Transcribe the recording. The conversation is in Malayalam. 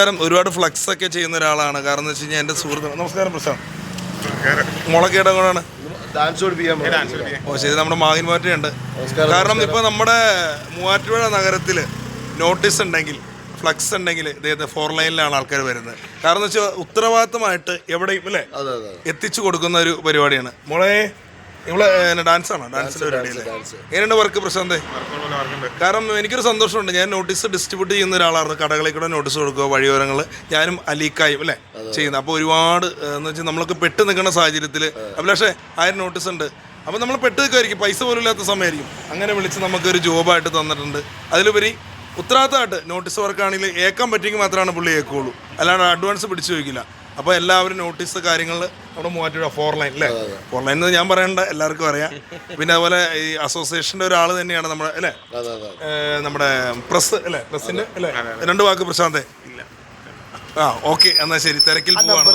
ഒരുപാട് ഫ്ലക്സ് ഒക്കെ ചെയ്യുന്ന ഒരാളാണ്. കാരണം എന്ന് വെച്ച് കഴിഞ്ഞാൽ എൻ്റെ സുഹൃത്ത്. നമസ്കാരം പ്രശാന്ത്. മുളക്കേട കൂടാണ്. ഓ ശരി, നമ്മുടെ മാഹിൻമാറ്റുണ്ട്. കാരണം ഇപ്പോൾ നമ്മുടെ മൂവാറ്റുപുഴ നഗരത്തിൽ നോട്ടീസ് ഉണ്ടെങ്കിൽ, ഫ്ലക്സ് ഉണ്ടെങ്കിൽ ഇദ്ദേഹത്തെ 4 ലൈനിലാണ് ആൾക്കാർ വരുന്നത്. കാരണം എന്ന് വെച്ചാൽ ഉത്തരവാദിത്തമായിട്ട് എവിടെയും അല്ലേ എത്തിച്ചു കൊടുക്കുന്ന ഒരു പരിപാടിയാണ്. മോളെ ഇവിടെ ഡാൻസാണോ? ഡാൻസിൻ്റെ പരിപാടിയല്ലേ? എങ്ങനെയുണ്ട് വർക്ക് പ്രശാന്തേ? കാരണം എനിക്കൊരു സന്തോഷമുണ്ട്. ഞാൻ നോട്ടീസ് ഡിസ്ട്രിബ്യൂട്ട് ചെയ്യുന്ന ഒരാളായിരുന്നു. കടകളിൽ കൂടെ നോട്ടീസ് കൊടുക്കുക, വഴിയോരങ്ങൾ ഞാനും അലീക്കായും അല്ലേ ചെയ്യുന്നത്. അപ്പോൾ ഒരുപാട് എന്ന് വെച്ചാൽ നമ്മളൊക്കെ പെട്ട് നിൽക്കുന്ന സാഹചര്യത്തിൽ അഭിലാഷേ 1000 നോട്ടീസ് ഉണ്ട്. അപ്പോൾ നമ്മൾ പെട്ട് നിൽക്കുമായിരിക്കും, പൈസ പോലും ഇല്ലാത്ത സമയമായിരിക്കും. അങ്ങനെ വിളിച്ച് നമുക്കൊരു ജോബായിട്ട് തന്നിട്ടുണ്ട്. അതിലുപരി ഉത്തരവാദിത്തമായിട്ട് നോട്ടീസ് വർക്കാണെങ്കിൽ ഏക്കാൻ പറ്റിയെങ്കിൽ മാത്രമാണ് പുള്ളി ഏക്കുള്ളൂ, അല്ലാണ്ട് അഡ്വാൻസ് പിടിച്ചു ചോദിക്കില്ല. അപ്പോൾ എല്ലാവരും നോട്ടീസ് കാര്യങ്ങൾ നമ്മുടെ മൂവാറ്റുപുഴ 4 ലൈൻ അല്ലേ? 4 ലൈൻ എന്ന് ഞാൻ പറയണ്ട, എല്ലാവർക്കും അറിയാം. പിന്നെ അതുപോലെ ഈ അസോസിയേഷൻ്റെ ഒരാൾ തന്നെയാണ് നമ്മുടെ അല്ലേ, നമ്മുടെ പ്രസ് അല്ലേ, പ്രസിൻ്റെ അല്ലേ? 2 വാക്ക് പ്രശാന്തേ. ഓക്കെ, എന്നാൽ ശരി, തിരക്കിൽ പോവാണ്.